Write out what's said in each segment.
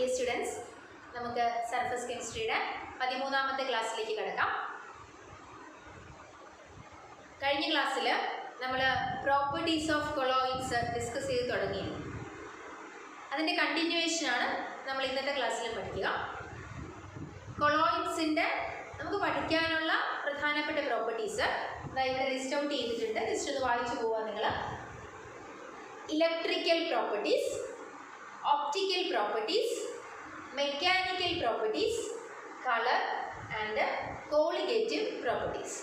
Dear students, നമുക്ക് surface കെമിസ്ട്രിയുടെ 13ാമത്തെ ക്ലാസ്സിലേക്ക് കിടക്കാം. കഴിഞ്ഞ ക്ലാസ്സിൽ നമ്മൾ പ്രോപ്പർട്ടീസ് ഓഫ് കൊളോയിഡ്സ് ഡിസ്കസ് ചെയ്ത് തുടങ്ങിയിരുന്നു. അതിൻ്റെ കണ്ടിന്യൂവേഷനാണ് നമ്മൾ ഇന്നത്തെ ക്ലാസ്സിൽ പഠിക്കുക. കൊളോയിഡ്സിൻ്റെ നമുക്ക് പഠിക്കാനുള്ള പ്രധാനപ്പെട്ട പ്രോപ്പർട്ടീസ് ഇവിടെ ലിസ്റ്റ് ഔട്ട് ചെയ്തിട്ടുണ്ട്. ലിസ്റ്റ് ഒന്ന് വായിച്ചു പോവാം നിങ്ങൾ. Electrical properties, optical properties, mechanical properties, color and colligative properties.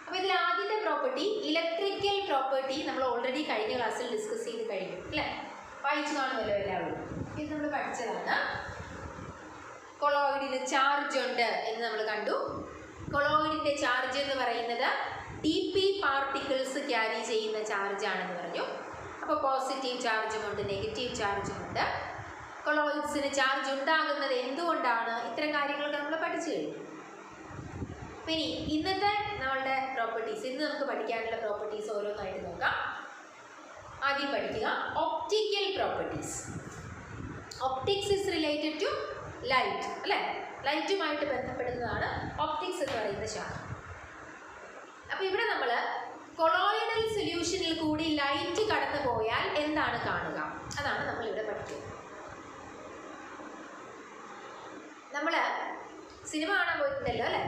അപ്പോൾ ഇതിൽ ആദ്യത്തെ പ്രോപ്പർട്ടി ഇലക്ട്രിക്കൽ പ്രോപ്പർട്ടി നമ്മൾ ഓൾറെഡി കഴിഞ്ഞ ക്ലാസ്സിൽ ഡിസ്കസ് ചെയ്ത് കഴിഞ്ഞു അല്ലേ? വായിച്ചു കാണുമല്ലോ എല്ലാവരും. ഇത് നമ്മൾ പഠിച്ചതാണ്. കൊളോയിഡിന് ചാർജ് ഉണ്ട് എന്ന് നമ്മൾ കണ്ടു. കൊളോയിഡിൻ്റെ ചാർജ് എന്ന് പറയുന്നത് dp പാർട്ടിക്കിൾസ് ക്യാരി ചെയ്യുന്ന ചാർജ് ആണെന്ന് പറഞ്ഞു. അപ്പോൾ പോസിറ്റീവ് ചാർജുമുണ്ട്, നെഗറ്റീവ് ചാർജുമുണ്ട്. കൊളോയിഡ്സിന് ചാർജ് ഉണ്ടാകുന്നത് എന്തുകൊണ്ടാണ്? ഇത്തരം കാര്യങ്ങളൊക്കെ നമ്മൾ പഠിച്ചു കഴിഞ്ഞു. പിന്നെ ഇന്നത്തെ നമ്മളുടെ പ്രോപ്പർട്ടീസ്, ഇന്ന് നമുക്ക് പഠിക്കാനുള്ള പ്രോപ്പർട്ടീസ് ഓരോന്നായിട്ട് നോക്കാം. ആദ്യം പഠിക്കുക optical properties. Optics is related to light അല്ലേ? ലൈറ്റുമായിട്ട് ബന്ധപ്പെടുന്നതാണ് ഒപ്റ്റിക്സ് എന്ന് പറയുന്ന ശാഖ. അപ്പോൾ ഇവിടെ നമ്മൾ കൊളോയിഡൽ സൊല്യൂഷനിൽ കൂടി ലൈറ്റ് കടന്നു പോയാൽ എന്താണ് കാണുക? അതാണ് നമ്മളിവിടെ പഠിക്കുന്നത്. നമ്മൾ സിനിമ കാണാൻ പോയിട്ടുണ്ടല്ലോ അല്ലേ?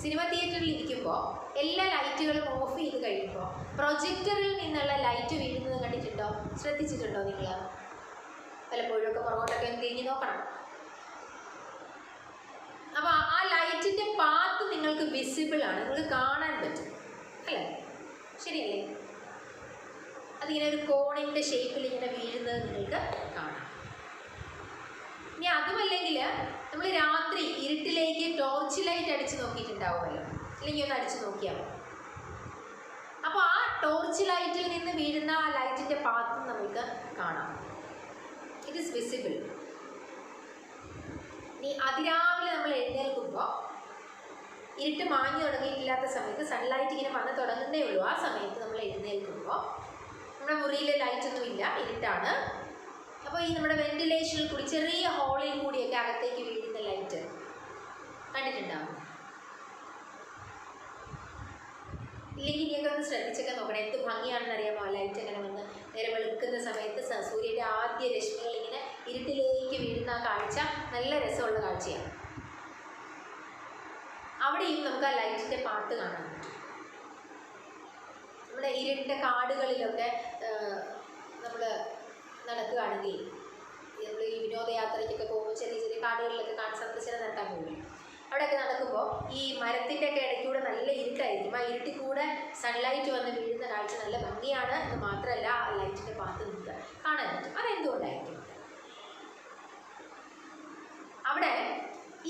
സിനിമ തിയേറ്ററിൽ ഇരിക്കുമ്പോൾ എല്ലാ ലൈറ്റുകളും ഓഫ് ചെയ്ത് കഴിയുമ്പോൾ പ്രൊജക്ടറിൽ നിന്നുള്ള ലൈറ്റ് വീഴുന്നത് കണ്ടിട്ടുണ്ടോ? ശ്രദ്ധിച്ചിട്ടുണ്ടോ നിങ്ങൾ? പലപ്പോഴും ഒക്കെ പുറകോട്ടൊക്കെ ഒന്ന് തിരിഞ്ഞ് നോക്കണം. അപ്പോൾ ആ ലൈറ്റിൻ്റെ പാത്ത് നിങ്ങൾക്ക് വിസിബിൾ ആണ്, നിങ്ങൾക്ക് കാണാൻ പറ്റും അല്ലേ? ശരിയല്ലേ? അതിങ്ങനെ ഒരു കോണിൻ്റെ ഷേപ്പിൽ ഇങ്ങനെ വീഴുന്നത് നിങ്ങൾക്ക് കാണാം. ഇനി അതുമല്ലെങ്കിൽ നമ്മൾ രാത്രി ഇരുട്ടിലേക്ക് ടോർച്ച് ലൈറ്റ് അടിച്ച് നോക്കിയിട്ടുണ്ടാവുമല്ലോ, അല്ലെങ്കിൽ ഒന്ന് അടിച്ച് നോക്കിയാൽ മതി. അപ്പോൾ ആ ടോർച്ച് ലൈറ്റിൽ നിന്ന് വീഴുന്ന ആ ലൈറ്റിൻ്റെ പാത്ത് നമുക്ക് കാണാം. It is visible. ഇനി അതിരാവിലെ നമ്മൾ എഴുന്നേൽക്കുമ്പോൾ ഇരുട്ട് മാഞ്ഞു തുടങ്ങിയിട്ടില്ലാത്ത സമയത്ത് സൺലൈറ്റ് ഇങ്ങനെ വന്ന് തുടങ്ങുന്നേ ഉള്ളൂ. ആ സമയത്ത് നമ്മൾ എഴുന്നേൽക്കുമ്പോൾ നമ്മുടെ മുറിയിൽ ലൈറ്റൊന്നുമില്ല, ഇരുട്ടാണ്. അപ്പോൾ ഈ നമ്മുടെ വെന്റിലേഷനിൽ കൂടി ചെറിയ ഹോളിൽ കൂടിയൊക്കെ അകത്തേക്ക് വീഴുന്ന ലൈറ്റ് കണ്ടിട്ടുണ്ടാവും. ഇല്ലെങ്കിൽ ഇനിയൊക്കെ ഒന്ന് ശ്രദ്ധിച്ചൊക്കെ നോക്കണം. എന്ത് ഭംഗിയാണെന്ന് അറിയാമോ ആ ലൈറ്റ് അങ്ങനെ വന്ന് നേരെ വെളുക്കുന്ന സമയത്ത് സൂര്യൻ്റെ ആദ്യ രശ്മികൾ ഇങ്ങനെ ഇരുട്ടിലേക്ക് വീഴുന്ന ആ കാഴ്ച നല്ല രസമുള്ള കാഴ്ചയാണ്. അവിടെയും നമുക്ക് ആ ലൈറ്റിൻ്റെ പാട്ട് കാണാൻ പറ്റും. നമ്മുടെ ഇരുണ്ട കാടുകളിലൊക്കെ നമ്മൾ നടക്കുകയാണെങ്കിൽ, നമ്മൾ ഈ വിനോദയാത്രയ്ക്കൊക്കെ പോകുമ്പോൾ ചെറിയ ചെറിയ കാടുകളിലൊക്കെ സന്ദർശനം നടത്താൻ പോകും. അവിടെയൊക്കെ നടക്കുമ്പോൾ ഈ മരത്തിൻ്റെ ഒക്കെ ഇടയ്ക്കൂടെ നല്ല ഇരുട്ടായിരിക്കും. ആ ഇരുട്ടിൽ കൂടെ സൺലൈറ്റ് വന്ന് വീഴുന്ന കാഴ്ച നല്ല ഭംഗിയാണ് എന്ന് മാത്രമല്ല ആ ലൈറ്റിൻ്റെ പാത്ത് നമുക്ക് കാണാൻ പറ്റും. അതെന്തുകൊണ്ടായിരിക്കും? അവിടെ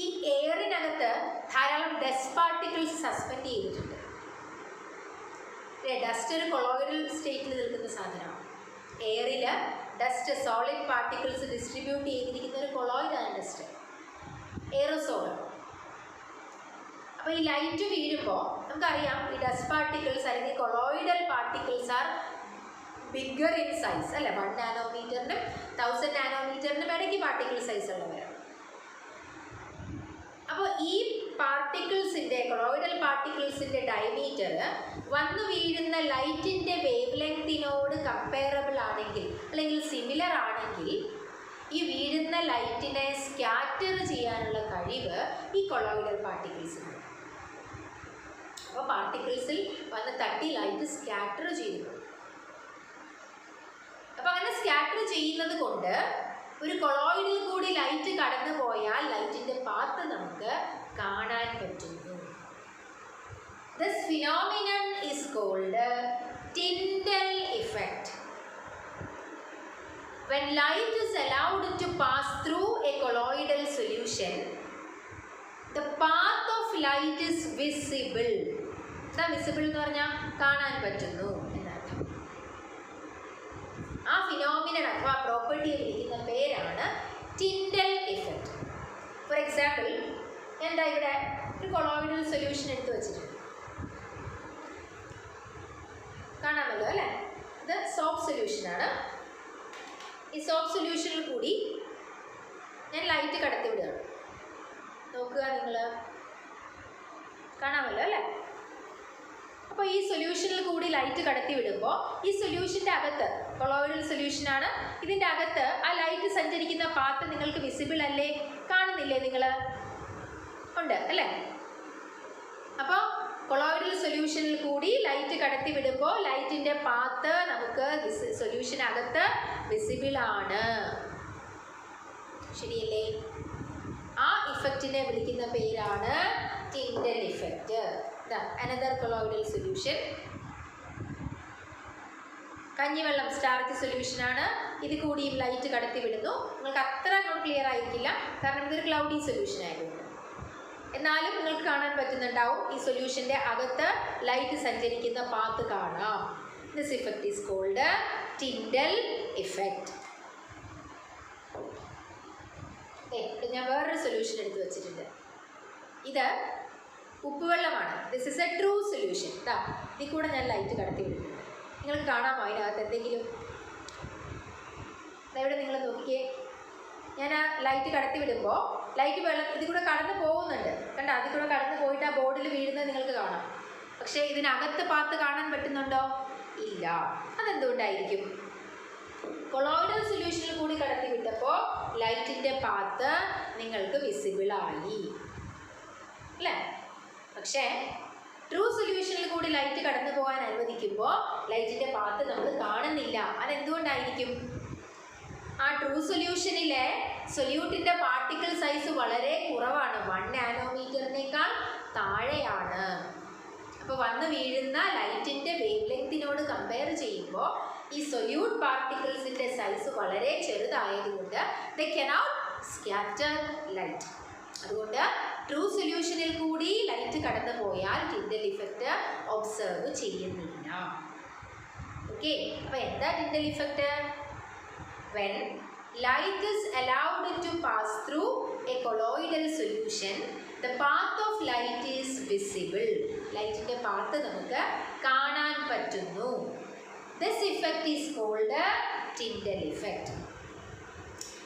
ഈ എയറിനകത്ത് ധാരാളം ഡസ്റ്റ് പാർട്ടിക്കിൾസ് സസ്പെൻഡ് ചെയ്തിട്ടുണ്ട്. ഡസ്റ്റ് ഒരു കൊളോയിഡൽ സ്റ്റേറ്റിൽ നിൽക്കുന്ന സാധനമാണ്. എയറിൽ ഡസ്റ്റ്, സോളിഡ് പാർട്ടിക്കിൾസ് ഡിസ്ട്രിബ്യൂട്ട് ചെയ്തിരിക്കുന്ന ഒരു കൊളോയിഡാണ് ഡസ്റ്റ്, എയറോസോൾ. അപ്പോൾ ഈ ലൈറ്റ് വീഴുമ്പോൾ നമുക്കറിയാം ഈ ഡസ്റ്റ് പാർട്ടിക്കിൾസ് അല്ലെങ്കിൽ colloidal particles R bigger in size അല്ലേ? 1 നാനോമീറ്ററിനും 1000 നാനോമീറ്ററിനും ഇടയ്ക്ക് പാർട്ടിക്കിൾ സൈസ് ഉള്ളവരാണ്. അപ്പോൾ ഈ പാർട്ടിക്കിൾസിൻ്റെ, കൊളോയിഡൽ പാർട്ടിക്കിൾസിൻ്റെ ഡയമീറ്റർ വന്നു വീഴുന്ന ലൈറ്റിൻ്റെ വേവ് ലെങ്തിനോട് കമ്പയറബിൾ ആണെങ്കിൽ അല്ലെങ്കിൽ സിമിലർ ആണെങ്കിൽ ഈ വീഴുന്ന ലൈറ്റിനെ സ്കാറ്റർ ചെയ്യാനുള്ള കഴിവ് ഈ കൊളോയിഡൽ പാർട്ടിക്കിൾസിനുണ്ട്. അപ്പോൾ പാർട്ടിക്കിൾസിൽ വന്ന് തട്ടി ലൈറ്റ് സ്കാറ്റർ ചെയ്തു. അപ്പോൾ അങ്ങനെ സ്കാറ്റർ ചെയ്യുന്നത് കൊണ്ട് ഒരു കൊളോയിഡിൽ കൂടി ലൈറ്റ് കടന്നു പോയാൽ ലൈറ്റിൻ്റെ പാത്ത് നമുക്ക് കാണാൻ പറ്റുന്നു. This phenomenon is called Tyndall effect. When light is allowed to pass through a colloidal solution, the path of light is visible. എന്താ വിസിബിൾ എന്ന് പറഞ്ഞാൽ കാണാൻ പറ്റുന്നു എന്നർത്ഥം. ആ ഫിനോമിനൻ അഥവാ പ്രോപ്പർട്ടിയെ വിളിക്കുന്ന പേരാണ് ടിൻഡൽ ഇഫക്റ്റ്. ഫോർ എക്സാമ്പിൾ, എന്താ ഇവിടെ ഒരു കൊളോയിഡൽ സൊല്യൂഷൻ എടുത്ത് വെച്ചിട്ടുണ്ട്, കാണാമല്ലോ അല്ലേ? ഇത് സോപ്പ് സൊല്യൂഷനാണ്. ഈ സോപ്പ് സൊല്യൂഷനിൽ കൂടി ഞാൻ ലൈറ്റ് കടത്തി വിടുകയാണ്. നോക്കുക, നിങ്ങൾ കാണാമല്ലോ അല്ലേ? അപ്പോൾ ഈ സൊല്യൂഷനിൽ കൂടി ലൈറ്റ് കടത്തി വിടുമ്പോൾ ഈ സൊല്യൂഷൻ്റെ അകത്ത്, കൊളോയിഡൽ സൊല്യൂഷനാണ്, ഇതിൻ്റെ അകത്ത് ആ ലൈറ്റ് സഞ്ചരിക്കുന്ന പാത്ത് നിങ്ങൾക്ക് വിസിബിൾ അല്ലേ? കാണുന്നില്ലേ നിങ്ങൾ? ഉണ്ട് അല്ലേ? അപ്പോൾ കൊളോയിഡൽ സൊല്യൂഷനിൽ കൂടി ലൈറ്റ് കടത്തി വിടുമ്പോൾ ലൈറ്റിൻ്റെ പാത്ത് നമുക്ക് സൊല്യൂഷനകത്ത് വിസിബിൾ ആണ്. ശരിയല്ലേ? ആ ഇഫക്റ്റിനെ വിളിക്കുന്ന പേരാണ് Tyndall effect. Another colloidal solution. കഞ്ഞിവെള്ളം സ്റ്റാർച്ച് സൊല്യൂഷനാണ്. ഇത് കൂടി ലൈറ്റ് കടത്തി വിടുന്നു. നിങ്ങൾക്ക് അത്ര അങ്ങോട്ട് ക്ലിയർ ആയിരിക്കില്ല, കാരണം ഇതൊരു ക്ലൗഡി സൊല്യൂഷൻ ആയതുകൊണ്ട്. എന്നാലും നിങ്ങൾക്ക് കാണാൻ പറ്റുന്നുണ്ടാവും ഈ സൊല്യൂഷൻ്റെ അകത്ത് ലൈറ്റ് സഞ്ചരിക്കുന്ന പാത്ത് കാണാം. This effect is called Tyndall effect. ഞാൻ വേറൊരു സൊല്യൂഷൻ എടുത്ത് വെച്ചിട്ടുണ്ട്. ഇത് ഉപ്പുവെള്ളമാണ്. This is a true solution. ഇതിൽ കൂടെ ഞാൻ ലൈറ്റ് കടത്തി വിടുന്നുണ്ട്. നിങ്ങൾക്ക് കാണാമോ അതിനകത്ത് എന്തെങ്കിലും? ഇവിടെ നിങ്ങൾ നോക്കിയേ, ഞാൻ ആ ലൈറ്റ് കടത്തി വിടുമ്പോൾ ലൈറ്റ് വെള്ളം ഇതിൽ കൂടെ കടന്നു പോകുന്നുണ്ട്. കണ്ടോ? അതിൽ കൂടെ കടന്നു പോയിട്ട് ആ ബോർഡിൽ വീഴുന്നത് നിങ്ങൾക്ക് കാണാം. പക്ഷേ ഇതിനകത്ത് പാത്ത് കാണാൻ പറ്റുന്നുണ്ടോ? ഇല്ല. അതെന്തുകൊണ്ടായിരിക്കും? കൊളോയിഡൽ സൊല്യൂഷനിൽ കൂടി കടത്തി വിട്ടപ്പോൾ ലൈറ്റിൻ്റെ പാത്ത് നിങ്ങൾക്ക് വിസിബിളായി അല്ലേ? പക്ഷേ ട്രൂ സൊല്യൂഷനിൽ കൂടി ലൈറ്റ് കടന്നു പോകാൻ അനുവദിക്കുമ്പോൾ ലൈറ്റിൻ്റെ പാത്ത് നമ്മൾ കാണുന്നില്ല. അതെന്തുകൊണ്ടായിരിക്കും? ആ ട്രൂ സൊല്യൂഷനിലെ സൊല്യൂട്ടിൻ്റെ പാർട്ടിക്കിൾ സൈസ് വളരെ കുറവാണ്. 1 നാനോമീറ്ററിനേക്കാൾ താഴെയാണ്. അപ്പോൾ വന്ന് വീഴുന്ന ലൈറ്റിൻ്റെ വേവ് ലെങ്തിനോട് കമ്പയർ ചെയ്യുമ്പോൾ ഈ സൊല്യൂട്ട് പാർട്ടിക്കിൾസിൻ്റെ സൈസ് വളരെ ചെറുതായതുകൊണ്ട് ദേ കനോട്ട് സ്കാറ്റർ ലൈറ്റ്. അതുകൊണ്ട് ട്രൂ സൊല്യൂഷനിൽ കൂടി ലൈറ്റ് കടന്നു പോയാൽ ടിൻഡൽ ഇഫക്റ്റ് ഒബ്സർവ് ചെയ്യുന്നില്ല. ഓക്കെ, അപ്പോൾ എന്താ Tyndall effect? When light is allowed to pass through a colloidal solution, the path of light is visible. ലൈറ്റിൻ്റെ പാത്ത് നമുക്ക് കാണാൻ പറ്റുന്നു. This effect is called Tyndall effect.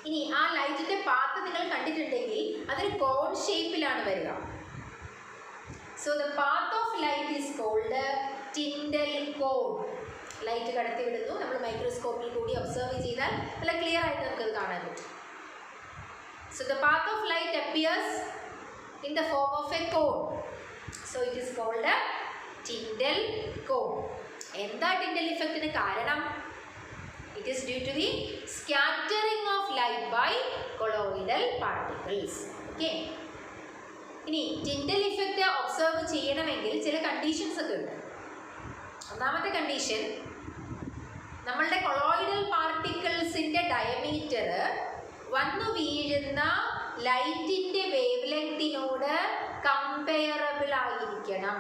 ഇനി ആ ലൈറ്റിൻ്റെ പാത്ത് നിങ്ങൾ കണ്ടിട്ടുണ്ടെങ്കിൽ അതൊരു കോൺ ഷേപ്പിലാണ് വരിക. So the path of light is called Tyndall cone. Light കടത്തി വിടുന്നു. നമ്മൾ മൈക്രോസ്കോപ്പിൽ കൂടി ഒബ്സർവ് ചെയ്താൽ നല്ല ക്ലിയർ ആയിട്ട് നമുക്കത് കാണാൻ പറ്റും. So the path of light appears in the form of a cone. So it is called a Tyndall cone. എന്താ ടിൻഡൽ ഇഫക്റ്റിന് കാരണം? It is due to the scattering of light by colloidal particles. Okay. ഇനി Tyndall effect observe ചെയ്യണമെങ്കിൽ ചില conditions ഒക്കെ ഉണ്ട്. ഒന്നാമത്തെ condition, നമ്മളുടെ colloidal പാർട്ടിക്കിൾസിൻ്റെ diameter വന്നു വീഴുന്ന ലൈറ്റിൻ്റെ വേവ് ലെങ്തിനോട് കമ്പയറബിൾ ആയിരിക്കണം.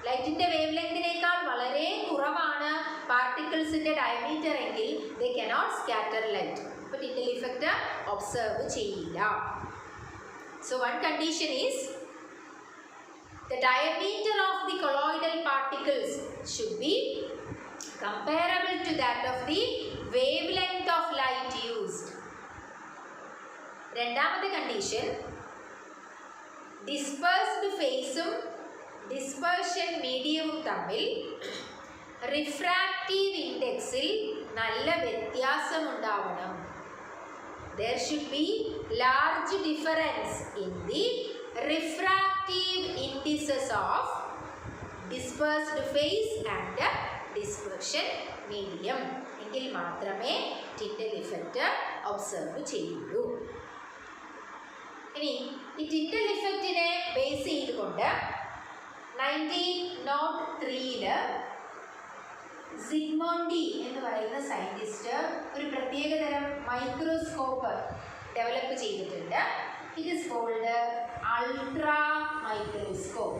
ലൈറ്റിൻ്റെ വേവ് ലെങ്തിനേക്കാൾ വളരെ കുറവാണ് പാർട്ടിക്കിൾസിൻ്റെ ഡയമീറ്റർ എങ്കിൽ ദേ കനോട്ട് സ്കാറ്റർ ലൈറ്റ്. അപ്പോൾ ടിൻഡൽ ഇഫക്റ്റ് ഒബ്സർവ് ചെയ്യില്ല. So one condition is the diameter of the colloidal particles should be comparable to that of the wavelength of light used. രണ്ടാമത്തെ condition, dispersed ഫേസും dispersion മീഡിയവും തമ്മിൽ refractive ഇൻഡെക്സിൽ നല്ല വ്യത്യാസമുണ്ടാവണം. There should be large difference in the refractive indices of dispersed phase and dispersion medium. എങ്കിൽ മാത്രമേ Tyndall effect observe ചെയ്യുള്ളൂ. ഇനി ഈ Tyndall ഇഫക്റ്റിനെ base ചെയ്തുകൊണ്ട് 1903 സിഗ്മോണ്ടി എന്ന് പറയുന്ന സയൻറ്റിസ്റ്റ് ഒരു പ്രത്യേകതരം മൈക്രോസ്കോപ്പ് ഡെവലപ്പ് ചെയ്തിട്ടുണ്ട്. It is called ultra microscope.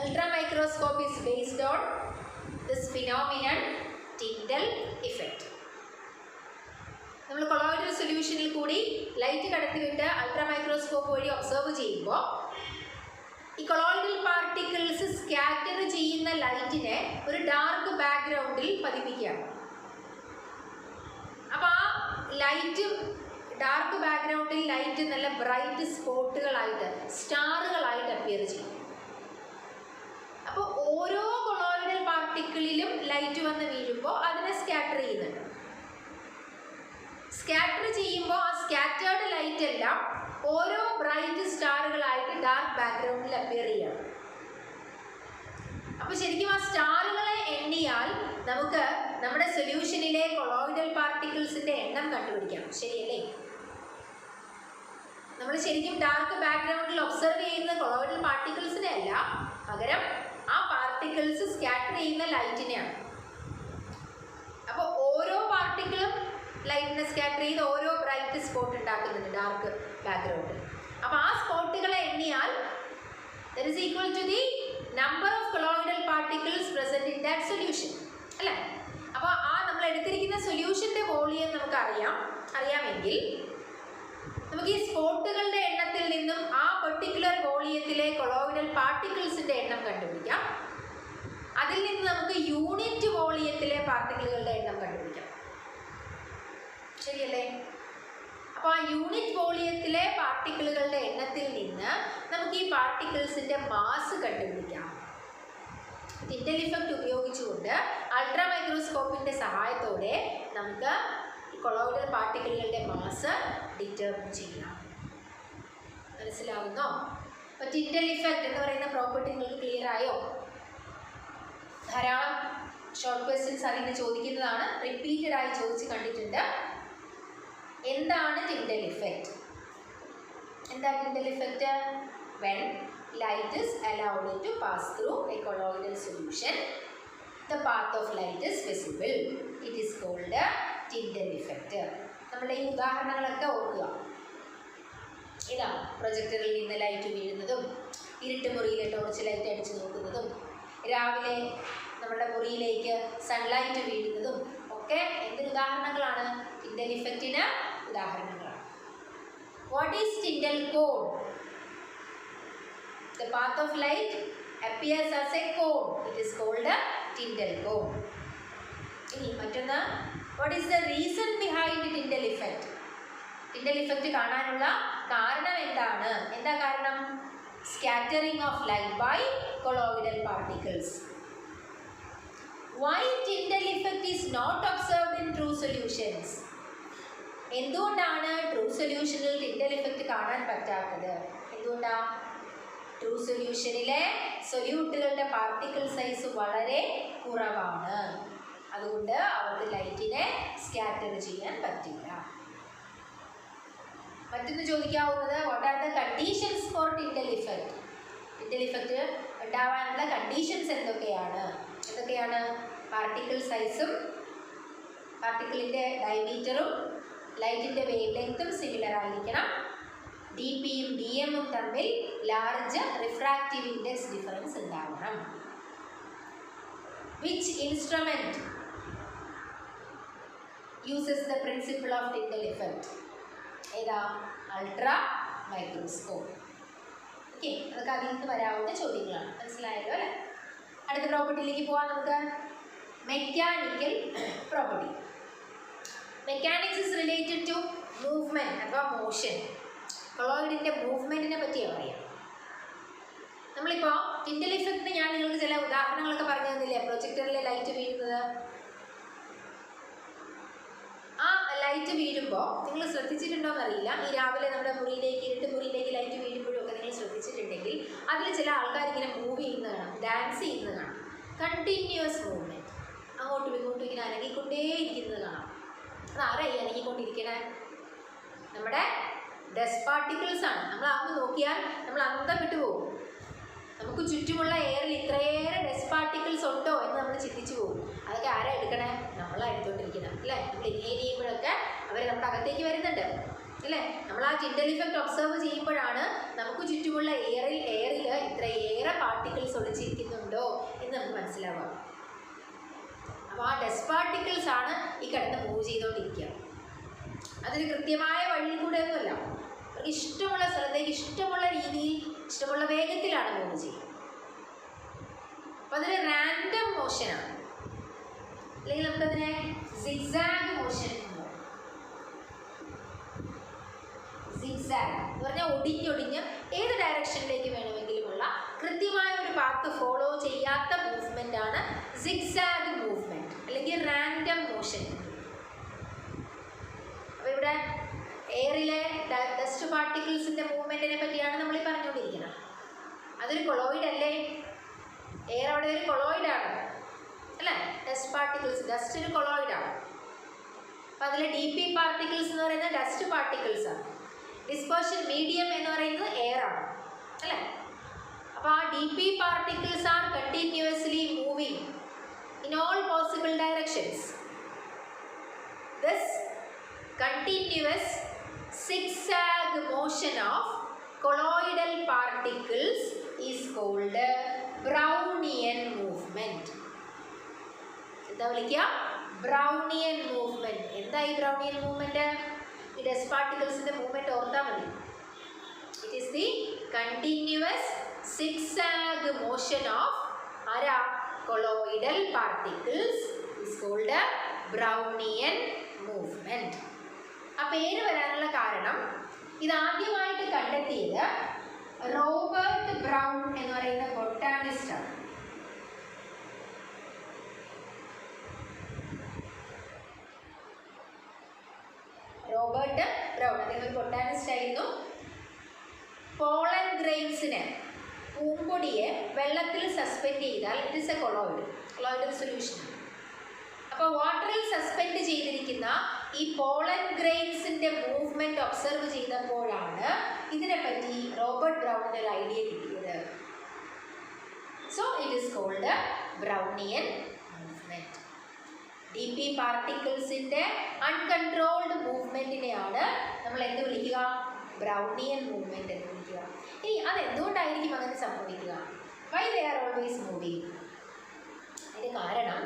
Ultra microscope is based on this phenomenon Tyndall effect. നമ്മൾ കൊളോയിഡൽ സൊല്യൂഷനിൽ കൂടി ലൈറ്റ് കടത്തിവിട്ട് അൾട്രാ മൈക്രോസ്കോപ്പ് വഴി ഒബ്സർവ് ചെയ്യുമ്പോൾ ഈ കൊളോയിഡൽ പാർട്ടിക്കിൾസ് സ്കാറ്റർ ചെയ്യുന്ന ലൈറ്റിനെ ഒരു ഡാർക്ക് ബാക്ക്ഗ്രൗണ്ടിൽ പതിപ്പിക്കുകയാണ്. ലൈറ്റ് ഡാർക്ക് ബാക്ക്ഗ്രൗണ്ടിൽ ലൈറ്റ് നല്ല ബ്രൈറ്റ് സ്പോട്ടുകളായിട്ട് സ്റ്റാറുകളായിട്ട് അപ്പിയർ ചെയ്യും. അപ്പോൾ ഓരോ കൊളോയിഡൽ പാർട്ടിക്കിളിലും ലൈറ്റ് വന്ന് വീഴുമ്പോൾ അതിനെ സ്കാറ്റർ ചെയ്യുന്നുണ്ട്. സ്കാറ്റർ ചെയ്യുമ്പോൾ ആ സ്കാറ്റേർഡ് ലൈറ്റ് എല്ലാം ഓരോ ബ്രൈറ്റ് സ്റ്റാറുകളായിട്ട് ഡാർക്ക് ബാക്ക്ഗ്രൗണ്ടിൽ അപ്പിയർ ചെയ്യണം. അപ്പോൾ ശരിക്കും ആ സ്റ്റാറുകളെ എണ്ണിയാൽ നമുക്ക് നമ്മുടെ സൊല്യൂഷനിലെ കൊളോയിഡൽ പാർട്ടിക്കിൾസിന്റെ എണ്ണം കണ്ടുപിടിക്കാം. ശരിയല്ലേ? നമ്മൾ ശരിക്കും ഡാർക്ക് ബാക്ക്ഗ്രൗണ്ടിൽ ഒബ്സർവ് ചെയ്യുന്ന കൊളോയിഡൽ പാർട്ടിക്കിൾസിനെ അല്ല, പകരം ആ പാർട്ടിക്കിൾസ് സ്കാറ്റർ ചെയ്യുന്ന ലൈറ്റിനെയാണ്. അപ്പോൾ ഓരോ പാർട്ടിക്കിളും ലൈറ്റിനെ സ്കാറ്റർ ചെയ്ത് ഓരോ ബ്രൈറ്റ് സ്പോട്ട് ഉണ്ടാക്കുന്നുണ്ട് ഡാർക്ക് ബാക്ക്ഗ്രൗണ്ടിൽ. അപ്പോൾ ആ സ്പോട്ടുകളെ എണ്ണിയാൽ that is equal to the number of colloidal particles present in that solution. അല്ലേ? അപ്പോൾ ആ നമ്മൾ എടുത്തിരിക്കുന്ന സൊല്യൂഷന്റെ വോളിയം നമുക്ക് അറിയാമെങ്കിൽ നമുക്ക് ഈ സ്പോട്ടുകളുടെ എണ്ണത്തിൽ നിന്നും ആ പെർട്ടിക്കുലർ വോളിയത്തിലെ കൊളോയിഡൽ പാർട്ടിക്കിൾസിന്റെ എണ്ണം കണ്ടുപിടിക്കാം. അതിൽ നിന്ന് നമുക്ക് യൂണിറ്റ് വോളിയത്തിലെ പാർട്ടിക്കിളുകളുടെ എണ്ണം കണ്ടുപിടിക്കാം. ശരിയല്ലേ? അപ്പോൾ ആ യൂണിറ്റ് വോളിയത്തിലെ പാർട്ടിക്കിളുകളുടെ എണ്ണത്തിൽ നിന്ന് നമുക്ക് ഈ പാർട്ടിക്കിൾസിന്റെ മാസ് കണ്ടുപിടിക്കാം. ടിൻഡൽ ഇഫക്റ്റ് ഉപയോഗിച്ചുകൊണ്ട് അൾട്രാ മൈക്രോസ്കോപ്പിന്റെ സഹായത്തോടെ നമുക്ക് കൊളോയിഡൽ പാർട്ടിക്കിളുകളുടെ മാസ് ഡിറ്റർമിൻ ചെയ്യാം. മനസ്സിലാവുന്നോ? അപ്പോൾ ടിൻഡൽ ഇഫക്റ്റ് എന്ന് പറയുന്ന പ്രോപ്പർട്ടി നിങ്ങൾക്ക് ക്ലിയർ ആയോ? ധാരാളം ഷോർട്ട് ക്വസ്റ്റ്യൻസ് അതിന് ചോദിക്കുന്നതാണ്, റിപ്പീറ്റഡ് ആയി ചോദിച്ച് കണ്ടിട്ടുണ്ട്. എന്താണ് ടിൻഡൽ ഇഫക്റ്റ്? എന്താ Tyndall effect? When light is allowed to pass through a colloidal solution, the path of light is visible. It is called Tyndall effect. നമ്മുടെ ഈ ഉദാഹരണങ്ങളൊക്കെ ഓർക്കുക. ഇതാ പ്രൊജക്ടറിൽ നിന്ന് ലൈറ്റ് വീഴുന്നതും, ഇരുട്ട് മുറിയിലെ ടോർച്ച് ലൈറ്റ് അടിച്ചു നോക്കുന്നതും, രാവിലെ നമ്മുടെ മുറിയിലേക്ക് സൺലൈറ്റ് വീഴുന്നതും ഒക്കെ എന്തൊരു ഉദാഹരണങ്ങളാണ്? ടിൻഡൽ ഇഫക്റ്റിന് ഉദാഹരണങ്ങളാണ്. What is Tyndall cone? The path of light appears as a cone. It is called a Tyndall cone. ഇനി മറ്റൊന്ന്, what is the reason behind Tyndall effect? Tyndall effect കാണാനുള്ള കാരണം എന്താണ്? എന്താ കാരണം? Scattering of light by colloidal particles. Why Tyndall effect is not observed in true solutions? എന്തുകൊണ്ടാണ് true സൊല്യൂഷനിൽ Tyndall effect കാണാൻ പറ്റാത്തത്? എന്തുകൊണ്ടാ? ട്രൂ സൊല്യൂഷനിലെ സൊല്യൂട്ടുകളുടെ പാർട്ടിക്കിൾ സൈസ് വളരെ കുറവാണ്. അതുകൊണ്ട് അവർക്ക് ലൈറ്റിനെ സ്കാറ്റർ ചെയ്യാൻ പറ്റില്ല. മറ്റൊന്ന് ചോദിക്കാവുന്നത്, what are the conditions for Tyndall effect? Tyndall effect ഉണ്ടാവാനുള്ള കണ്ടീഷൻസ് എന്തൊക്കെയാണ്? പാർട്ടിക്കിൾ സൈസും പാർട്ടിക്കിളിൻ്റെ ഡയമീറ്ററും ലൈറ്റിൻ്റെ വേവ് ലെങ്ത്തും സിമിലർ ആയിരിക്കണം. ഡി പിയും ഡി എമ്മും തമ്മിൽ ലാർജ് റിഫ്രാക്റ്റീവ് ഇൻഡെക്സ് ഡിഫറൻസ് ഉണ്ടാവണം. Which instrument uses the principle of Tyndall effect? ഏതാ? Ultra microscope. ഓക്കെ, അതൊക്കെ അതിൽ നിന്ന് വരാവുന്ന ചോദ്യങ്ങളാണ്. മനസ്സിലായല്ലോ അല്ലേ? അടുത്ത പ്രോപ്പർട്ടിയിലേക്ക് പോവാം നമുക്ക്. Mechanical property. Mechanics is related to movement അഥവാ മോഷൻ. കൊളോയിഡിൻ്റെ മൂവ്മെൻറ്റിനെ പറ്റിയാണ് പറയാം. നമ്മളിപ്പോൾ ടിൻഡൽ ഇഫക്റ്റിന് ഞാൻ നിങ്ങൾക്ക് ചില ഉദാഹരണങ്ങളൊക്കെ പറഞ്ഞു തന്നില്ലേ? പ്രൊജക്ടറിലെ ലൈറ്റ് വീഴുന്നത്. ആ ലൈറ്റ് വീഴുമ്പോൾ നിങ്ങൾ ശ്രദ്ധിച്ചിട്ടുണ്ടോയെന്ന് അറിയില്ല, ഈ രാവിലെ നമ്മുടെ മുറിയിലേക്ക് ഇരുട്ട് മുറിയിലേക്ക് ലൈറ്റ് വീഴുമ്പോഴൊക്കെ നിങ്ങൾ ശ്രദ്ധിച്ചിട്ടുണ്ടെങ്കിൽ അതിൽ ചില ആൾക്കാർ ഇങ്ങനെ മൂവ് ചെയ്യുന്നത് കാണാം, ഡാൻസ് ചെയ്യുന്നത് കാണാം. കണ്ടിന്യൂസ് മൂവ്മെൻറ്റ്, അങ്ങോട്ടും ഇങ്ങോട്ടും ഇങ്ങനെ അനങ്ങിക്കൊണ്ടേയിരിക്കുന്നത് കാണാം. അതാരാ ഈ അനങ്ങിക്കൊണ്ടിരിക്കണേ? നമ്മുടെ ഡസ്റ്റ് പാർട്ടിക്കിൾസ് ആണ്. നമ്മൾ അങ്ങ് നോക്കിയാൽ നമ്മൾ അന്തം വിട്ടു പോകും. നമുക്ക് ചുറ്റുമുള്ള എയറിൽ ഇത്രയേറെ ഡസ്റ്റ് പാർട്ടിക്കിൾസ് ഉണ്ടോ എന്ന് നമ്മൾ ചിന്തിച്ചു പോകും. അതൊക്കെ ആരാ എടുക്കണേ? നമ്മളാണ് എടുത്തുകൊണ്ടിരിക്കണം അല്ലേ? നമ്മൾ ഇൻഹേൽ ചെയ്യുമ്പോഴൊക്കെ അവർ നമ്മുടെ അകത്തേക്ക് വരുന്നുണ്ട് അല്ലേ? നമ്മൾ ആ ടിൻഡൽ ഇഫക്റ്റ് ഒബ്സർവ് ചെയ്യുമ്പോഴാണ് നമുക്ക് ചുറ്റുമുള്ള എയറിൽ ഇത്രയേറെ പാർട്ടിക്കിൾസ് ഒളിച്ചിരിക്കുന്നുണ്ടോ എന്ന് നമുക്ക് മനസ്സിലാവുക. അപ്പോൾ ആ ഡസ്റ്റ് പാർട്ടിക്കിൾസ് ആണ് ഈ കിടന്ന് മൂവ് ചെയ്തുകൊണ്ടിരിക്കുക. അതൊരു കൃത്യമായ വഴിയിൽ കൂടെ ഒന്നുമല്ല. അവർക്ക് ഇഷ്ടമുള്ള സ്ഥലത്തേക്ക് ഇഷ്ടമുള്ള രീതിയിൽ ഇഷ്ടമുള്ള വേഗത്തിലാണ് മൂവ് ചെയ്യുക. അപ്പോൾ അതൊരു റാൻഡം മോഷനാണ്, അല്ലെങ്കിൽ നമുക്കതിനെ സിഗ്സാഗ് മോഷൻ എന്ന് പറയും. ഒടിഞ്ഞൊടിഞ്ഞ് ഏത് ഡയറക്ഷനിലേക്ക് വേണമെങ്കിലുമുള്ള കൃത്യമായ ഒരു പാത്ത് ഫോളോ ചെയ്യാത്ത മൂവ്മെൻ്റ് ആണ് സിഗ്സാഗ് മൂവ്മെൻറ്റ് അല്ലെങ്കിൽ റാൻഡം മോഷൻ. അപ്പോൾ ഇവിടെ എയറിലെ ഡസ്റ്റ് പാർട്ടിക്കിൾസിൻ്റെ മൂവ്മെൻറ്റിനെ പറ്റിയാണ് നമ്മൾ ഈ പറഞ്ഞുകൊണ്ടിരിക്കുന്നത്. അതൊരു കൊളോയിഡ് അല്ലേ? എയർ അവിടെ ഒരു കൊളോയിഡാണ് അല്ലേ? ഡസ്റ്റ് പാർട്ടിക്കിൾസ്, ഡസ്റ്റ് ഒരു കൊളോയിഡാണ്. അപ്പോൾ അതിലെ ഡി പി പാർട്ടിക്കിൾസ് എന്ന് പറയുന്നത് ഡസ്റ്റ് പാർട്ടിക്കിൾസ് ആണ്. ഡിസ്പേർഷൻ മീഡിയം എന്ന് പറയുന്നത് എയർ ആണ് അല്ലേ? അപ്പോൾ ആ D P particles R continuously moving in all possible directions. This continuous zigzag motion of colloidal particles is called Brownian movement. എന്താ വിളിക്കുക? Brownian movement. എന്തായി ബ്രൗണിയൻ മൂവ്മെൻറ്റ്? ഈ ഡസ്റ്റ് പാർട്ടിക്കിൾസിൻ്റെ മൂവ്മെൻറ്റ് ഓർത്താൽ മതി. It is the continuous zigzag motion of ആരാ? Colloidal particles is called Brownian movement. ആ പേര് വരാനുള്ള കാരണം ഇതാദ്യമായിട്ട് കണ്ടെത്തിയത് റോബർട്ട് ബ്രൗൺ എന്ന് പറയുന്ന ബൊട്ടാണിസ്റ്റ് ആണ്. റോബർട്ട് ബ്രൗൺ അദ്ദേഹം ഒരു ബൊട്ടാണിസ്റ്റ് ആയിരുന്നു. പോളൻ ഗ്രെയിൻസിനെ, പൂമ്പൊടിയെ വെള്ളത്തിൽ സസ്പെൻഡ് ചെയ്താൽ it is A colloidal solution. അപ്പോൾ വാട്ടറിൽ സസ്പെൻഡ് ചെയ്തിരിക്കുന്ന ഈ പോളൻ ഗ്രെയിൻസിൻ്റെ മൂവ്മെൻറ്റ് ഒബ്സർവ് ചെയ്തപ്പോഴാണ് ഇതിനെപ്പറ്റി റോബർട്ട് ബ്രൗണിന് ഒരു ഐഡിയ കിട്ടിയത്. So it is called Brownian movement. D P പാർട്ടിക്കിൾസിൻ്റെ അൺകൺട്രോൾഡ് മൂവ്മെൻറ്റിനെയാണ് നമ്മൾ എന്ത് വിളിക്കുക? ബ്രൗണിയൻ മൂവ്മെൻറ്റ് എന്ന് വിളിക്കുക. ഇനി അതെന്തുകൊണ്ടായിരിക്കും അങ്ങനെ സംഭവിക്കുക? Why they are always moving? അതിന് കാരണം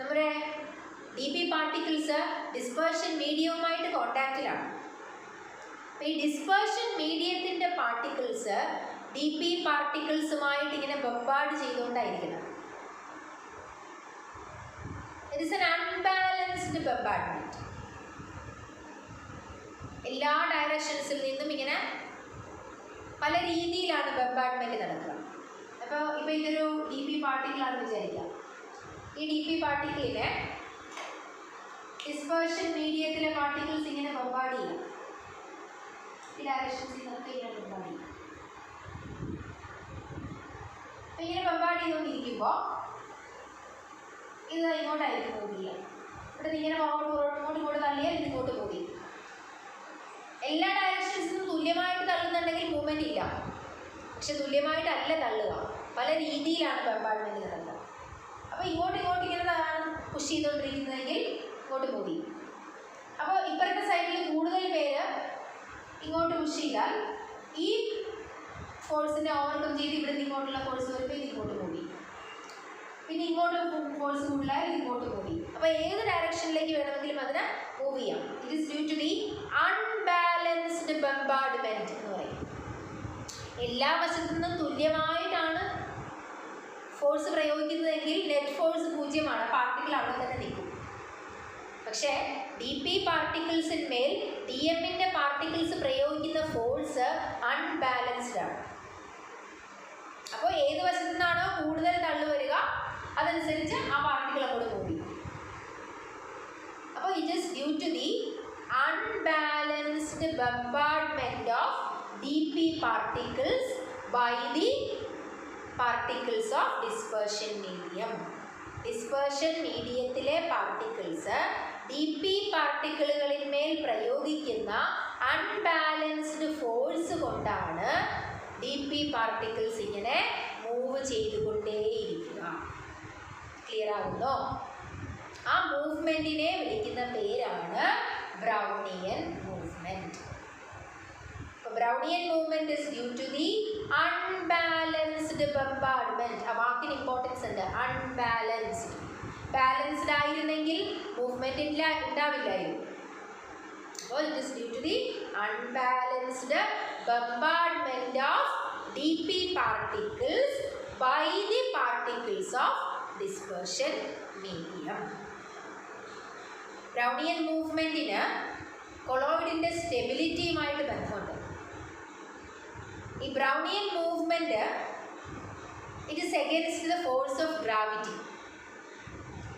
നമ്മുടെ ഡി പി പാർട്ടിക്കിൾസ് ഡിസ്പേർഷൻ മീഡിയവുമായിട്ട് കോണ്ടാക്റ്റിലാണ്. അപ്പോൾ ഈ ഡിസ്പേർഷൻ മീഡിയത്തിൻ്റെ പാർട്ടിക്കിൾസ് ഡി പി പാർട്ടിക്കിൾസുമായിട്ട് ഇങ്ങനെ ബൊമ്പാർഡ് ചെയ്തുകൊണ്ടായിരിക്കണം. It is an unbalanced bombardment. എല്ലാ ഡയറക്ഷൻസിൽ നിന്നും ഇങ്ങനെ പല രീതിയിലാണ് ബൊമ്പാർഡ്മെൻറ്റ് നടക്കുക. ഇപ്പോൾ ഇതൊരു ഡി പി പാർട്ടിക്കിളാണെന്ന് വിചാരിക്കാം. ഈ ഡി പി പാർട്ടിക്കിളിനെ ഡിസ്പേർഷൻ മീഡിയത്തിലെ പാർട്ടിക്കിൾസ് ഇങ്ങനെ ബൊമ്പാർഡ് ചെയ്യും. ഈ ഡയറക്ഷൻസിൽ നിന്നൊക്കെ ഇങ്ങനെ ബൊമ്പാർഡ് ചെയ്യും. അപ്പോൾ ഇങ്ങനെ ബൊമ്പാർഡ് ചെയ്തുകൊണ്ടിരിക്കുമ്പോൾ ഇത് ഇങ്ങോട്ടായിരിക്കും പോകില്ല. ഇവിടെ ഇങ്ങനെ ഇങ്ങോട്ട് തള്ളിയാൽ ഇത് ഇങ്ങോട്ട് പോയി. എല്ലാ ഡയറക്ഷൻസിനും തുല്യമായിട്ട് തള്ളുന്നുണ്ടെങ്കിൽ മൂവ്മെൻറ്റ് ഇല്ല. പക്ഷെ തുല്യമായിട്ടല്ല തള്ളുക, പല രീതിയിലാണ് ബൊമ്പാർഡ്മെൻറ്റ് നടക്കുക. അപ്പോൾ ഇങ്ങോട്ട് ഇങ്ങനെ പുഷ് ചെയ്തുകൊണ്ടിരിക്കുന്നതെങ്കിൽ ഇങ്ങോട്ട് പോയി. അപ്പോൾ ഇപ്പുറത്തെ സൈഡിൽ കൂടുതൽ പേര് ഇങ്ങോട്ട് പുഷ് ചെയ്താൽ ഈ ഫോഴ്സിനെ ഓവർകം ചെയ്ത് ഇവിടെ നിന്ന് ഇങ്ങോട്ടുള്ള ഫോഴ്സ് വരുമ്പോൾ ഇത് ഇങ്ങോട്ട് പോയി. പിന്നെ ഇങ്ങോട്ട് ഫോഴ്സ് കൂടുതലാൽ ഇത് ഇങ്ങോട്ട് പോയി. അപ്പോൾ ഏത് ഡയറക്ഷനിലേക്ക് വേണമെങ്കിലും അതിനെ മൂവ് ചെയ്യാം. It is due to the unbalanced bombardment എന്ന് പറയും. എല്ലാ വശത്തു നിന്നും തുല്യമായിട്ടാണ് ഫോഴ്സ് പ്രയോഗിക്കുന്നതെങ്കിൽ നെറ്റ് ഫോഴ്സ് 0ആണ്. പാർട്ടിക്കിൾ അവിടെ തന്നെ നിൽക്കും. പക്ഷേ ഡി പി പാർട്ടിക്കിൾസിന്മേൽ ഡി എമ്മിൻ്റെ പാർട്ടിക്കിൾസ് പ്രയോഗിക്കുന്ന ഫോഴ്സ് അൺബാലൻസ്ഡ് ആണ്. അപ്പോൾ ഏത് വശത്തു നിന്നാണോ കൂടുതൽ തള്ളു വരിക അതനുസരിച്ച് ആ പാർട്ടിക്കിൾ അങ്ങോട്ട് മൂവ് ചെയ്യും. അപ്പോൾ it is due to the unbalanced bombardment of D P particles by the particles of dispersion medium. Dispersion മീഡിയത്തിലെ പാർട്ടിക്കിൾസ് ഡി പി പാർട്ടിക്കിളുകളിന്മേൽ പ്രയോഗിക്കുന്ന അൺബാലൻസ്ഡ് ഫോഴ്സ് കൊണ്ടാണ് ഡി പി പാർട്ടിക്കിൾസ് ഇങ്ങനെ മൂവ് ചെയ്തുകൊണ്ടേയിരിക്കുക. ക്ലിയർ ആകുന്നോ? ആ മൂവ്മെൻറ്റിനെ വിളിക്കുന്ന പേരാണ് Brownian movement. Brownian movement is due to the unbalanced bombardment. ആ വാക്കിന് ഇമ്പോർട്ടൻസ് ഉണ്ട്. അൺബാലൻസ്ഡ്. ബാലൻസ്ഡ് ആയിരുന്നെങ്കിൽ മൂവ്മെൻറ്റ് ഉണ്ടാവില്ലായിരുന്നു. അപ്പോൾ it is due to the unbalanced bombardment of D P particles by the particles of dispersion medium. Brownian മൂവ്മെൻറ്റിന് കൊളോയിഡിൻ്റെ സ്റ്റെബിലിറ്റിയുമായിട്ട് ബന്ധമുണ്ട്. ഈ Brownian movement it is against the force of gravity.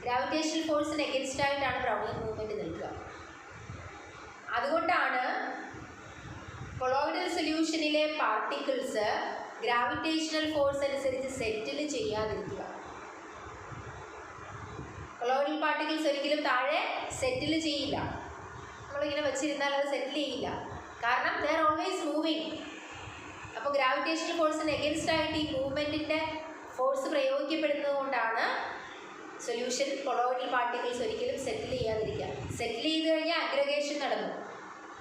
Gravitational ഫോഴ്സിന് against ആയിട്ടാണ് ബ്രൗണിയൻ മൂവ്മെന്റ് നിൽക്കുക. അതുകൊണ്ടാണ് colloidal സൊല്യൂഷനിലെ പാർട്ടിക്കിൾസ് ഗ്രാവിറ്റേഷണൽ ഫോഴ്സ് അനുസരിച്ച് സെറ്റിൽ ചെയ്യാതിരിക്കുക. കൊളോയിഡൽ പാർട്ടിക്കിൾസ് ഒരിക്കലും താഴെ സെറ്റിൽ ചെയ്യില്ല. നമ്മളിങ്ങനെ വെച്ചിരുന്നാൽ അത് സെറ്റിൽ ചെയ്യില്ല. കാരണം ദേ ആർ ഓൾവേസ് മൂവിങ്. അപ്പോൾ ഗ്രാവിറ്റേഷണൽ ഫോഴ്സിന് എഗെയിൻസ്റ്റ് ആയിട്ട് ഈ മൂവ്മെൻറ്റിൻ്റെ ഫോഴ്സ് പ്രയോഗിക്കപ്പെടുന്നത് കൊണ്ടാണ് സൊല്യൂഷൻ കൊളോയിഡൽ പാർട്ടിക്കിൾസ് ഒരിക്കലും സെറ്റിൽ ചെയ്യാതിരിക്കുക. സെറ്റിൽ ചെയ്ത് കഴിഞ്ഞാൽ അഗ്രഗേഷൻ നടന്നു.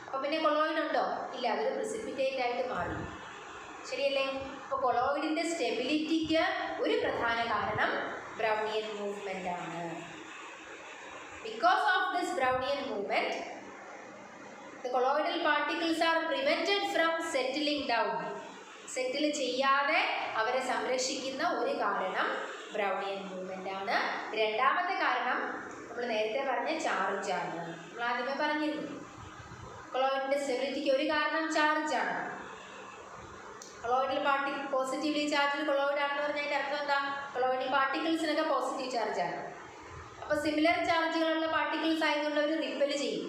അപ്പോൾ പിന്നെ കൊളോയിഡ് ഉണ്ടോ? ഇല്ല, അതൊരു പ്രിസിപ്പിറ്റേറ്റ് ആയിട്ട് മാറി. ശരിയല്ലേ? അപ്പോൾ കൊളോയിഡിൻ്റെ സ്റ്റെബിലിറ്റിക്ക് ഒരു പ്രധാന കാരണം ബ്രൗണിയൻ മൂവ്മെൻ്റ് ആണ്. Because of this Brownian movement the colloidal particles are prevented from settling down. സെറ്റിൽ ചെയ്യാതെ അവരെ സംരക്ഷിക്കുന്ന ഒരു കാരണം ബ്രൗണിയൻ മൂവ്മെൻ്റ് ആണ്. രണ്ടാമത്തെ കാരണം നമ്മൾ നേരത്തെ പറഞ്ഞ ചാർജാണ്. നമ്മൾ ആദ്യമേ പറഞ്ഞിരുന്നു കൊളോയിഡിൻ്റെ സ്റ്റെബിലിറ്റിക്ക് ഒരു കാരണം ചാർജാണ്. Colloidal particle positively charge colloid ആണെന്ന് പറഞ്ഞതിൻ്റെ അർത്ഥം എന്താ? കൊളോയിഡൽ പാർട്ടിക്കിൾസിനൊക്കെ പോസിറ്റീവ് ചാർജാണ്. അപ്പോൾ സിമിലർ ചാർജുകളുള്ള പാർട്ടിക്കിൾസ് ആയതുകൊണ്ട് അവർ റിപ്പൽ ചെയ്യും.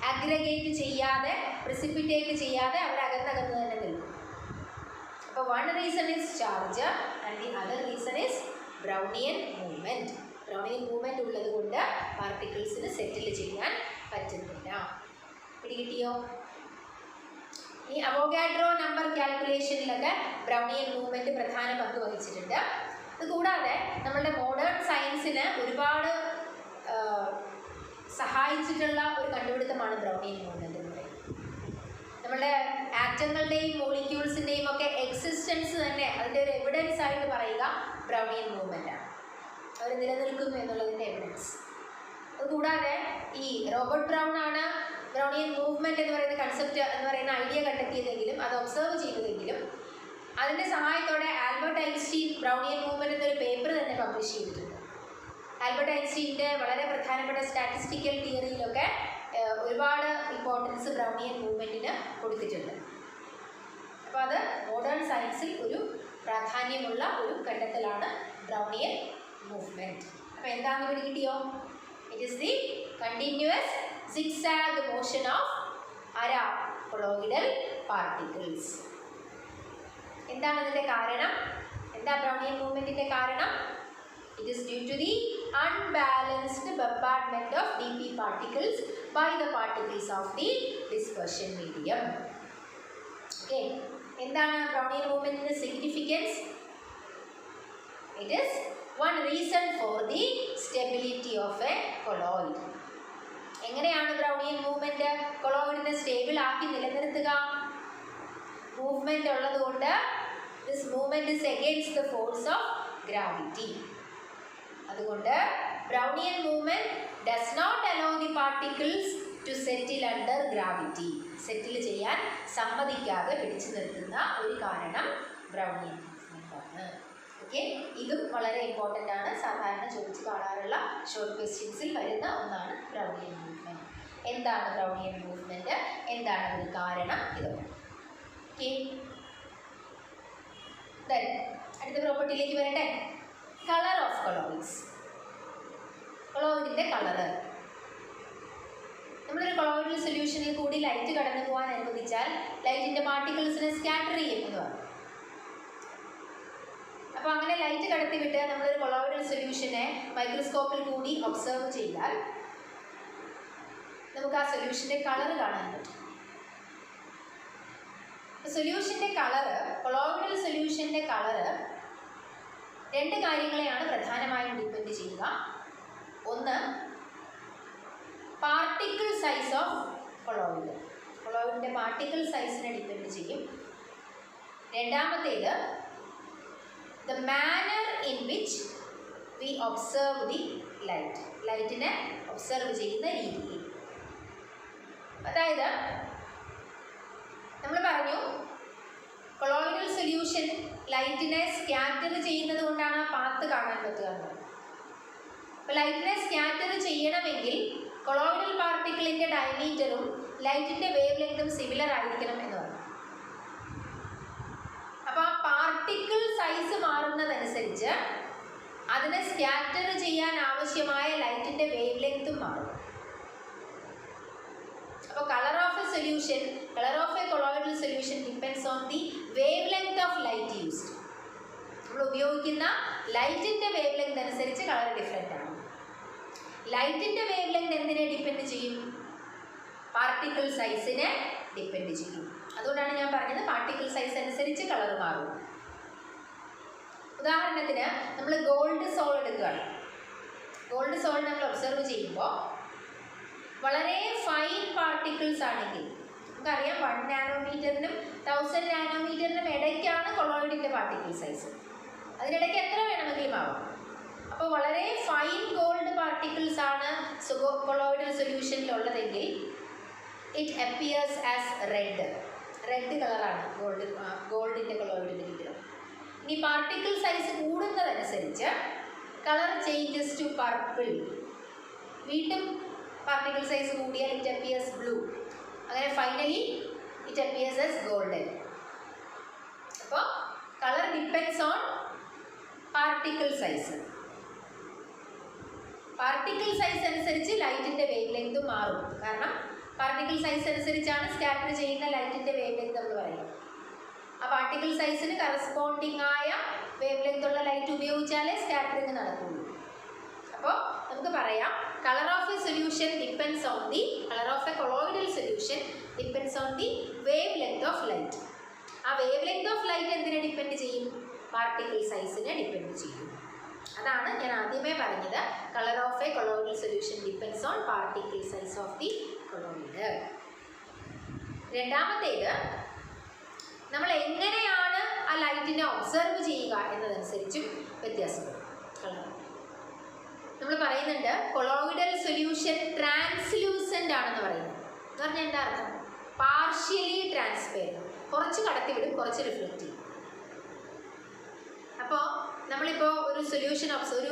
അഗ്രഗേറ്റ് ചെയ്യാതെ, പ്രിസിപ്പിറ്റേറ്റ് ചെയ്യാതെ അവർ അകന്നകന്ന് തന്നെ നിൽക്കും. അപ്പോൾ one reason is charge and the other reason is Brownian movement. Brownian movement ഉള്ളത് കൊണ്ട് പാർട്ടിക്കിൾസിന് സെറ്റിൽ ചെയ്യാൻ പറ്റുന്നില്ല. പിടികിട്ടിയോ? ഈ അവോഗാഡ്രോ നമ്പർ കാൽക്കുലേഷനിലൊക്കെ ബ്രൗണിയൻ മൂവ്മെൻറ്റ് പ്രധാന പങ്ക് വഹിച്ചിട്ടുണ്ട്. അതുകൂടാതെ നമ്മളുടെ മോഡേൺ സയൻസിന് ഒരുപാട് സഹായിച്ചിട്ടുള്ള ഒരു കണ്ടുപിടുത്തമാണ് ബ്രൗണിയൻ മൂവ്മെൻറ്റ് എന്ന് പറയുന്നത്. നമ്മുടെ ആറ്റങ്ങളുടെയും മോളിക്യൂൾസിൻ്റെയും ഒക്കെ എക്സിസ്റ്റൻസ് തന്നെ അതിൻ്റെ ഒരു എവിഡൻസ് ആയിട്ട് പറയുക ബ്രൗണിയൻ മൂവ്മെൻറ്റാണ്. അവർ നിലനിൽക്കുന്നു എന്നുള്ളതിൻ്റെ എവിഡൻസ്. അതുകൂടാതെ ഈ റോബർട്ട് ബ്രൗൺ ആണ് ബ്രൗണിയൻ മൂവ്മെൻറ്റ് എന്ന് പറയുന്ന കൺസെപ്റ്റ് എന്ന് പറയുന്ന ഐഡിയ കണ്ടെത്തിയതെങ്കിലും അത് ഒബ്സർവ് ചെയ്തതെങ്കിലും അതിൻ്റെ സഹായത്തോടെ ആൽബർട്ട് ഐൻസ്റ്റീൻ ബ്രൗണിയൻ മൂവ്മെൻറ്റ് എന്നൊരു പേപ്പർ തന്നെ പബ്ലിഷ് ചെയ്തിട്ടുണ്ട്. ആൽബർട്ട് ഐൻസ്റ്റീൻ്റെ വളരെ പ്രധാനപ്പെട്ട സ്റ്റാറ്റിസ്റ്റിക്കൽ തിയറിയിലൊക്കെ ഒരുപാട് ഇമ്പോർട്ടൻസ് ബ്രൗണിയൻ മൂവ്മെൻറ്റിന് കൊടുത്തിട്ടുണ്ട്. അപ്പോൾ അത് മോഡേൺ സയൻസിൽ ഒരു പ്രാധാന്യമുള്ള ഒരു കണ്ടെത്തലാണ് ബ്രൗണിയൻ മൂവ്മെൻറ്റ്. അപ്പോൾ എന്താണെന്ന് പിടികിട്ടിയോ? It is the continuous zigzag motion of colloidal particles. എന്താണ് ഇതിൻ്റെ കാരണം? എന്താ ബ്രൗണിയൻ മൂവ്മെൻറ്റിൻ്റെ കാരണം? It is due to the unbalanced bombardment of dp particles by the particles of the dispersion medium. Okay, എന്താണ് ബ്രൗണിയൻ മൂവ്മെൻറ്റിൻ്റെ significance? It is one reason for the stability of a colloid. എങ്ങനെയാണ് Brownian movement കൊളോയിഡിനെ stable ആക്കി നിലനിർത്തുക? Movement ഉള്ളതുകൊണ്ട് this movement is against the force of gravity. അതുകൊണ്ട് Brownian movement does not allow the particles to settle under gravity. Settle ചെയ്യാൻ സമ്മതിക്കാതെ പിടിച്ചു നിർത്തുന്ന ഒരു കാരണം ബ്രൗണിയൻ മൂവ്മെൻ്റ് ആണ്. ഓക്കെ, ഇതും വളരെ ഇമ്പോർട്ടൻ്റ് ആണ്. സാധാരണ ചോദിച്ച് കാണാറുള്ള ഷോർട്ട് ക്വസ്റ്റ്യൻസിൽ വരുന്ന ഒന്നാണ് ബ്രൗണിയൻ മൂവ്മെൻറ്റ്. എന്താണ് ബ്രൗണിയൻ മൂവ്മെൻറ്റ്? എന്താണ് അതിന് കാരണം? ഇതൊക്കെ. ഓക്കെ, അടുത്ത പ്രോപ്പർട്ടിയിലേക്ക് വരട്ടെ. Colour of colloids. കൊളോയിഡിൻ്റെ കളറ്. നമ്മളൊരു കൊളോയിഡൽ സൊല്യൂഷനിൽ കൂടി ലൈറ്റ് കടന്നു പോകാൻ അനുവദിച്ചാൽ ലൈറ്റിൻ്റെ പാർട്ടിക്കിൾസിനെ സ്കാറ്റർ ചെയ്യും എന്ന് പറയും. അപ്പോൾ അങ്ങനെ ലൈറ്റ് കടത്തിവിട്ട് നമ്മളൊരു കൊളോയിഡൽ സൊല്യൂഷനെ മൈക്രോസ്കോപ്പിൽ കൂടി ഒബ്സർവ് ചെയ്താൽ നമുക്ക് ആ സൊല്യൂഷൻ്റെ കളറ് കാണാൻ പറ്റും. സൊല്യൂഷൻ്റെ കളറ്, കൊളോയിഡൽ സൊല്യൂഷൻ്റെ കളറ് രണ്ട് കാര്യങ്ങളെയാണ് പ്രധാനമായും ഡിപ്പെൻഡ് ചെയ്യുക. ഒന്ന്, പാർട്ടിക്കിൾ സൈസ് ഓഫ് കൊളോയിഡ്. കൊളോയിഡിൻ്റെ പാർട്ടിക്കിൾ സൈസിനെ ഡിപ്പെൻഡ് ചെയ്യും. രണ്ടാമത്തേത്, the manner in which we observe the light. ലൈറ്റിനെ ഒബ്സർവ് ചെയ്യുന്ന രീതി. അതായത് നമ്മൾ പറഞ്ഞു കൊളോയിഡൽ സൊല്യൂഷൻ ലൈറ്റിനെ സ്കാറ്റർ ചെയ്യുന്നത് കൊണ്ടാണ് ആ പാത്ത് കാണാൻ പറ്റുക എന്നത്. അപ്പോൾ ലൈറ്റിനെ സ്കാറ്റർ ചെയ്യണമെങ്കിൽ കൊളോയിഡൽ പാർട്ടിക്കിളിൻ്റെ ഡയമീറ്ററും ലൈറ്റിൻ്റെ വേവ് ലെങ്തും സിമിലർ ആയിരിക്കണം എന്ന് പറഞ്ഞു. അപ്പോൾ ആ പാർട്ടിക്കിൾ സൈസ് മാറുന്നതനുസരിച്ച് അതിനെ സ്കാറ്റർ ചെയ്യാൻ ആവശ്യമായ ലൈറ്റിന്റെ വേവ് ലെങ്ത്തും മാറും. അപ്പോൾ colour of A solution, colour of A colloidal solution depends on the wave length of light used. നമ്മൾ ഉപയോഗിക്കുന്ന ലൈറ്റിന്റെ വേവ് ലെങ്ത് അനുസരിച്ച് കളർ ഡിഫറെൻ്റ് ആണ്. ലൈറ്റിന്റെ വേവ് ലെങ്ത് എന്തിനെ ഡിപ്പെൻഡ് ചെയ്യും? പാർട്ടിക്കിൾ സൈസിനെ ഡിപ്പെൻഡ് ചെയ്യും. അതുകൊണ്ടാണ് ഞാൻ പറഞ്ഞത് പാർട്ടിക്കിൾ സൈസ് അനുസരിച്ച് കളർ മാറും. ഉദാഹരണത്തിന് നമ്മൾ ഗോൾഡ് സോൾ എടുക്കുകയാണ്. ഗോൾഡ് സോൾ നമ്മൾ ഒബ്സർവ് ചെയ്യുമ്പോൾ വളരെ ഫൈൻ പാർട്ടിക്കിൾസ് ആണെങ്കിൽ നമുക്കറിയാം 1 നാനോമീറ്ററിനും 1000 നാനോമീറ്ററിനും ഇടയ്ക്കാണ് കൊളോയിഡിൻ്റെ പാർട്ടിക്കിൾ സൈസ്. അതിനിടയ്ക്ക് എത്ര വേണമെങ്കിലും ആവാം. അപ്പോൾ വളരെ ഫൈൻ ഗോൾഡ് പാർട്ടിക്കിൾസ് ആണ് കൊളോയിഡൽ സൊല്യൂഷനിലുള്ളതെങ്കിൽ ഇറ്റ് അപ്പിയേഴ്സ് ആസ് റെഡ് കളറാണ് ഗോൾഡിൻ്റെ കൊളോയിഡിൽ കിട്ടുക. ഇനി പാർട്ടിക്കിൾ സൈസ് കൂടുന്നതനുസരിച്ച് കളർ ചേഞ്ചസ് ടു പർപ്പിൾ. വീണ്ടും പാർട്ടിക്കിൾ സൈസ് കൂടിയാൽ ഇറ്റ് അപ്പിയേഴ്സ് ബ്ലൂ. അങ്ങനെ finally it appears as golden. അപ്പോൾ colour depends on particle size. Particle size അനുസരിച്ച് ലൈറ്റിൻ്റെ വേവ് ലെങ്തും മാറും. കാരണം പാർട്ടിക്കിൾ സൈസ് അനുസരിച്ചാണ് സ്കാറ്റർ ചെയ്യുന്ന ലൈറ്റിൻ്റെ വേവ് ലെങ്ത് എന്ന് പറയുന്നത്. ആ പാർട്ടിക്കിൾ സൈസിന് കറസ്പോണ്ടിങ് ആയ വേവ് ലെങ്ത് ഉള്ള ലൈറ്റ് ഉപയോഗിച്ചാലേ സ്കാറ്ററിങ് നടക്കുള്ളൂ. അപ്പോൾ നമുക്ക് പറയാം colour of A solution depends on the colour of A colloidal solution depends on the wave length of light. ആ വേവ് ലെങ്ത് ഓഫ് ലൈറ്റ് എന്തിനെ ഡിപ്പെൻഡ് ചെയ്യും? പാർട്ടിക്കിൾ സൈസിനെ ഡിപ്പെൻഡ് ചെയ്യും. അതാണ് ഞാൻ ആദ്യമേ പറഞ്ഞത്. Colour of A colloidal solution depends on particle size of the colloid. രണ്ടാമത്തേത്, നമ്മൾ എങ്ങനെയാണ് ആ ലൈറ്റിനെ ഒബ്സർവ് ചെയ്യുക എന്നതനുസരിച്ചും വ്യത്യാസപ്പെടും കളർ. നമ്മൾ പറയുന്നുണ്ട് കൊളോയിഡൽ സൊല്യൂഷൻ ട്രാൻസ്ലൂസൻ്റ് ആണെന്ന് പറയുന്നത്. എന്ന് പറഞ്ഞാൽ എന്താ അർത്ഥം? Partially transparent. കുറച്ച് കടത്തിവിടും, കുറച്ച് റിഫ്ലക്റ്റ് ചെയ്യും. അപ്പോൾ നമ്മളിപ്പോൾ ഒരു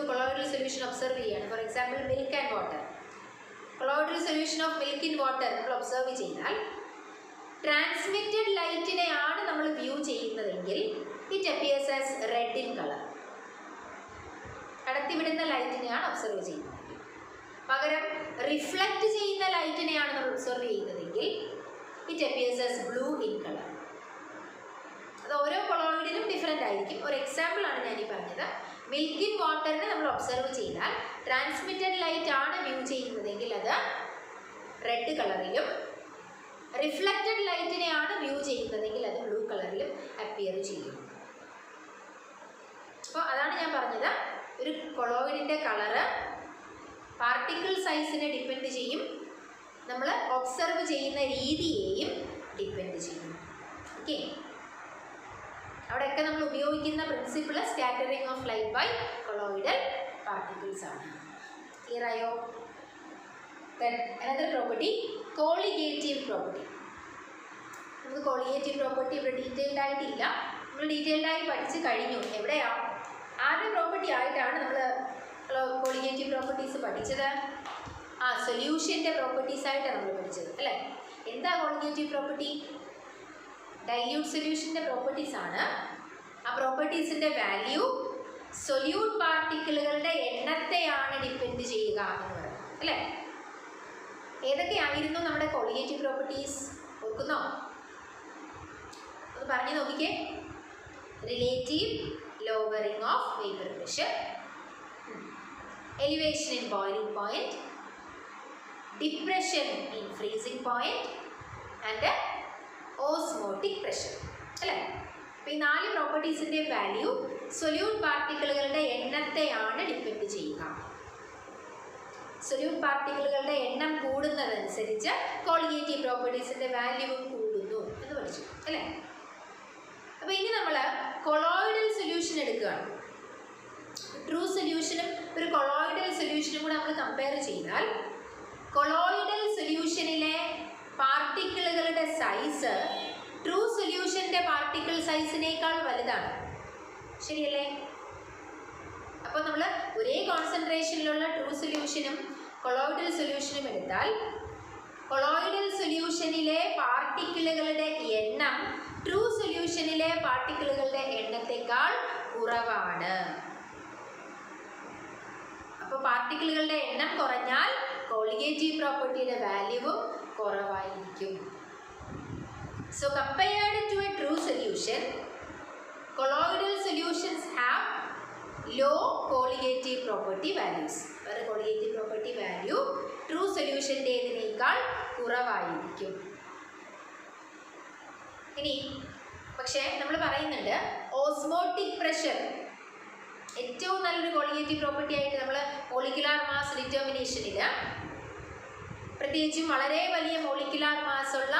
കൊളോയിഡൽ സൊല്യൂഷൻ ഒബ്സർവ് ചെയ്യുകയാണ്. For example milk and water. Colloidal solution of milk in water നമ്മൾ ഒബ്സർവ് ചെയ്താൽ ട്രാൻസ്മിറ്റഡ് ലൈറ്റിനെയാണ് നമ്മൾ വ്യൂ ചെയ്യുന്നതെങ്കിൽ it appears as red in colour. കടത്തിവിടുന്ന ലൈറ്റിനെയാണ് ഒബ്സർവ് ചെയ്യുന്നത്. പകരം റിഫ്ലക്റ്റ് ചെയ്യുന്ന ലൈറ്റിനെയാണ് നമ്മൾ ഒബ്സർവ് ചെയ്യുന്നതെങ്കിൽ it appears as blue in colour. അത് ഓരോ കൊളോയിഡിനും ഡിഫറെൻ്റ് ആയിരിക്കും. ഒരു എക്സാമ്പിൾ ആണ് ഞാൻ ഈ പറഞ്ഞത്. മിൽക്ക് ഇൻ വാട്ടറിനെ നമ്മൾ ഒബ്സർവ് ചെയ്താൽ ട്രാൻസ്മിറ്റഡ് ലൈറ്റ് ആണ് വ്യൂ ചെയ്യുന്നതെങ്കിൽ അത് റെഡ് കളറിലും, റിഫ്ലക്റ്റഡ് ലൈറ്റിനെയാണ് വ്യൂ ചെയ്യുന്നതെങ്കിൽ അത് ബ്ലൂ കളറിലും അപ്പിയർ ചെയ്യും. അപ്പോൾ അതാണ് ഞാൻ പറഞ്ഞത്. ഒരു കൊളോയിഡിൻ്റെ കളറ് പാർട്ടിക്കിൾ സൈസിനെ ഡിപ്പെൻഡ് ചെയ്യും, നമ്മൾ ഒബ്സർവ് ചെയ്യുന്ന രീതിയെയും ഡിപ്പെൻഡ് ചെയ്യും. ഓക്കെ, അവിടെയൊക്കെ നമ്മൾ ഉപയോഗിക്കുന്ന principle scattering of light by colloidal particles ആണ്. ക്ലിയർ ആയോ? Then another property, colligative property. നമുക്ക് colligative property ഇവിടെ ഡീറ്റെയിൽഡ് ആയിട്ടില്ല. നമ്മൾ ഡീറ്റെയിൽഡ് ആയി പഠിച്ച് കഴിഞ്ഞു. എവിടെയാ? ആദ്യ പ്രോപ്പർട്ടി ആയിട്ടാണ് നമ്മൾ colligative properties പഠിച്ചത്. സൊല്യൂഷൻ്റെ പ്രോപ്പർട്ടീസ് ആയിട്ടാണ് നമ്മൾ പഠിച്ചത് അല്ലേ? എന്താ colligative property? ഡൈല്യൂട്ട് സൊല്യൂഷൻ്റെ പ്രോപ്പർട്ടീസ് ആണ്. ആ പ്രോപ്പർട്ടീസിൻ്റെ വാല്യൂ സൊല്യൂട്ട് പാർട്ടിക്കിളുകളുടെ എണ്ണത്തെയാണ് ഡിപ്പെൻഡ് ചെയ്യുക എന്ന് പറയുന്നത് അല്ലേ? ഏതൊക്കെയായിരുന്നു നമ്മുടെ colligative പ്രോപ്പർട്ടീസ്? ഓർക്കുന്നോ? ഒന്ന് പറഞ്ഞു നോക്കിക്കേ. Relative lowering of vapour pressure, elevation in boiling point, depression in freezing point and osmotic pressure അല്ലേ? അപ്പോൾ ഈ 4 പ്രോപ്പർട്ടീസിൻ്റെ വാല്യൂ സൊല്യൂട്ട് പാർട്ടിക്കിളുകളുടെ എണ്ണത്തെയാണ് ഡിപ്പെൻഡ് ചെയ്യുക. സൊല്യൂട്ട് പാർട്ടിക്കിളുകളുടെ എണ്ണം കൂടുന്നതനുസരിച്ച് colligative പ്രോപ്പർട്ടീസിൻ്റെ വാല്യൂവും കൂടുന്നു എന്ന് പഠിച്ചു അല്ലേ? അപ്പോൾ ഇനി നമ്മൾ കൊളോയിഡൽ സൊല്യൂഷൻ എടുക്കുകയാണ്. ട്രൂ സൊല്യൂഷനും ഒരു കൊളോയിഡൽ സൊല്യൂഷനും കൂടെ നമ്മൾ കമ്പയർ ചെയ്താൽ കൊളോയിഡൽ സൊല്യൂഷനിലെ പാർട്ടിക്കിളുകളുടെ സൈസ് ട്രൂ സൊല്യൂഷൻ്റെ പാർട്ടിക്കിൾ സൈസിനേക്കാൾ വലുതാണ്. ശരിയല്ലേ? അപ്പോൾ നമ്മൾ ഒരേ കോൺസെൻട്രേഷനിലുള്ള ട്രൂ സൊല്യൂഷനും കൊളോയിഡൽ സൊല്യൂഷനും എടുത്താൽ കൊളോയിഡൽ സൊല്യൂഷനിലെ പാർട്ടിക്കിളുകളുടെ എണ്ണം ട്രൂ സൊല്യൂഷനിലെ പാർട്ടിക്കിളുകളുടെ എണ്ണത്തെക്കാൾ കുറവാണ്. അപ്പോൾ പാർട്ടിക്കിളുകളുടെ എണ്ണം കുറഞ്ഞാൽ കോളിഗേറ്റീവ് പ്രോപ്പർട്ടിയുടെ വാല്യൂവും കുറവായിരിക്കും. So compared to a true solution, colloidal solutions have low colligative property values. അവരുടെ colligative property value true solutionൻ്റെതിനേക്കാൾ കുറവായിരിക്കും. ഇനി പക്ഷേ നമ്മൾ പറയുന്നുണ്ട് ഓസ്മോട്ടിക് പ്രഷർ ഏറ്റവും നല്ലൊരു കോളിഗേറ്റീവ് പ്രോപ്പർട്ടി ആയിട്ട് നമ്മൾ മോളിക്കുലാർ മാസ് ഡിറ്റർമിനേഷനിൽ പ്രത്യേകിച്ചും വളരെ വലിയ മോളിക്കുലാർ മാസ് ഉള്ള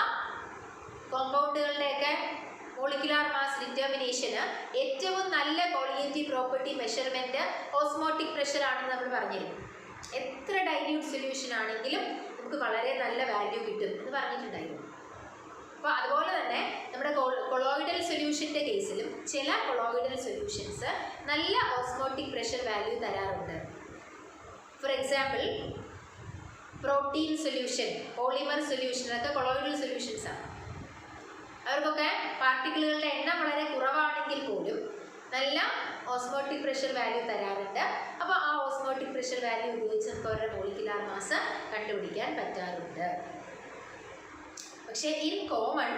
കോമ്പൗണ്ടുകളുടെയൊക്കെ മോളിക്കുലാർ മാസ് ഡിറ്റർമിനേഷന് ഏറ്റവും നല്ല colligative property measurement osmotic pressure ആണെന്ന് നമ്മൾ പറഞ്ഞിരുന്നു. എത്ര ഡൈല്യൂട്ട് സൊല്യൂഷൻ ആണെങ്കിലും നമുക്ക് വളരെ നല്ല വാല്യൂ കിട്ടും എന്ന് പറഞ്ഞിട്ടുണ്ടായിരുന്നു. അപ്പോൾ അതുപോലെ തന്നെ നമ്മുടെ കൊളോയിഡൽ സൊല്യൂഷൻ്റെ കേസിലും ചില കൊളോയിഡൽ സൊല്യൂഷൻസ് നല്ല ഓസ്മോട്ടിക് പ്രഷർ വാല്യൂ തരാറുണ്ട്. For example protein solution, polymer solution, അതൊക്കെ കൊളോയിഡൽ സൊല്യൂഷൻസാണ്. അവർക്കൊക്കെ പാർട്ടിക്കിളുകളുടെ എണ്ണം വളരെ കുറവാണെങ്കിൽ പോലും നല്ല ഓസ്മോട്ടിക് പ്രഷർ വാല്യൂ തരാറുണ്ട്. അപ്പോൾ ആ ഓസ്മോട്ടിക് പ്രഷർ വാല്യൂ ഉപയോഗിച്ച് നമുക്ക് അവരുടെ മോളിക്കുലാർ മാസ് കണ്ടുപിടിക്കാൻ പറ്റാറുണ്ട്. പക്ഷേ ഇൻ കോമൺ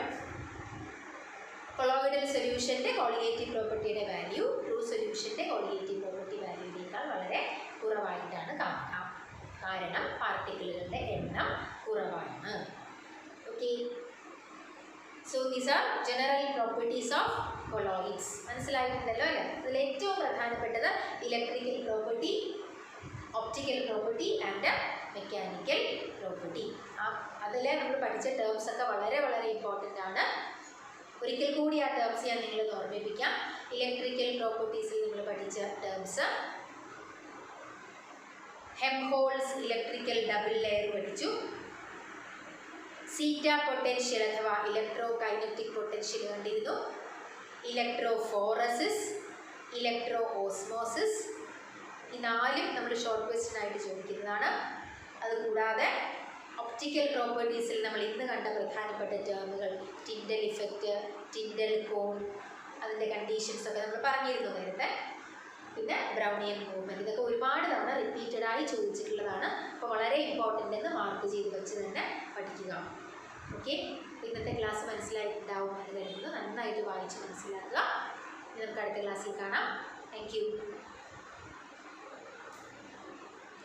കൊളോയിഡൽ സൊല്യൂഷൻ്റെ കോളിഗേറ്റീവ് പ്രോപ്പർട്ടിയുടെ വാല്യൂ ട്രൂ സൊല്യൂഷൻ്റെ കോളിഗേറ്റീവ് പ്രോപ്പർട്ടി വാല്യൂവിനേക്കാൾ വളരെ കുറവായിട്ടാണ് കാണുക. കാരണം പാർട്ടിക്കിളുകളുടെ എണ്ണം കുറവാണ്. Okay, so these are general properties of colloids. മനസ്സിലായിട്ടുണ്ടല്ലോ അല്ലേ? അതിൽ ഏറ്റവും പ്രധാനപ്പെട്ടത് electrical property, optical property and mechanical property. അതിൽ നമ്മൾ പഠിച്ച ടേംസ് ഒക്കെ വളരെ വളരെ ഇമ്പോർട്ടൻ്റ് ആണ്. ഒരിക്കൽ കൂടി ആ ടേംസ് ഞാൻ നിങ്ങളെ ഓർമ്മിപ്പിക്കാം. ഇലക്ട്രിക്കൽ പ്രോപ്പർട്ടീസിൽ നമ്മൾ പഠിച്ച ടേംസ് ഹെംഹോൾസ് ഇലക്ട്രിക്കൽ ഡബിൾ ലെയർ പഠിച്ചു. സീറ്റ പൊട്ടൻഷ്യൽ അഥവാ ഇലക്ട്രോ കൈനറ്റിക് പൊട്ടൻഷ്യൽ കണ്ടിരുന്നു. ഇലക്ട്രോഫോറസിസ്, ഇലക്ട്രോ ഓസ്മോസിസ്, ഈ നാലും നമ്മൾ ഷോർട്ട് ക്വസ്റ്റ്യൻ ആയിട്ട് ചോദിക്കുന്നതാണ്. അതുകൂടാതെ ഒപ്റ്റിക്കൽ പ്രോപ്പർട്ടീസിൽ നമ്മൾ ഇന്ന് കണ്ട പ്രധാനപ്പെട്ട ടേമുകൾ ടിൻഡൽ ഇഫക്റ്റ്, ടിൻഡൽ കോൺ, അതിൻ്റെ കണ്ടീഷൻസ് ഒക്കെ നമ്മൾ പറഞ്ഞിരുന്നു നേരത്തെ. പിന്നെ ബ്രൗണിയൻ മൂവ്മെൻറ്റ്, ഇതൊക്കെ ഒരുപാട് തവണ റിപ്പീറ്റഡായി ചോദിച്ചിട്ടുള്ളതാണ്. അപ്പോൾ വളരെ ഇമ്പോർട്ടൻ്റ് എന്ന് മാർക്ക് ചെയ്ത് വെച്ച് തന്നെ പഠിക്കുക. ഓക്കെ, ഇന്നത്തെ ക്ലാസ് മനസ്സിലായിട്ടുണ്ടാവും എന്ന് കരുതുന്നു. നന്നായിട്ട് വായിച്ച് മനസ്സിലാക്കുക. നമുക്ക് അടുത്ത ക്ലാസ്സിൽ കാണാം. Thank you.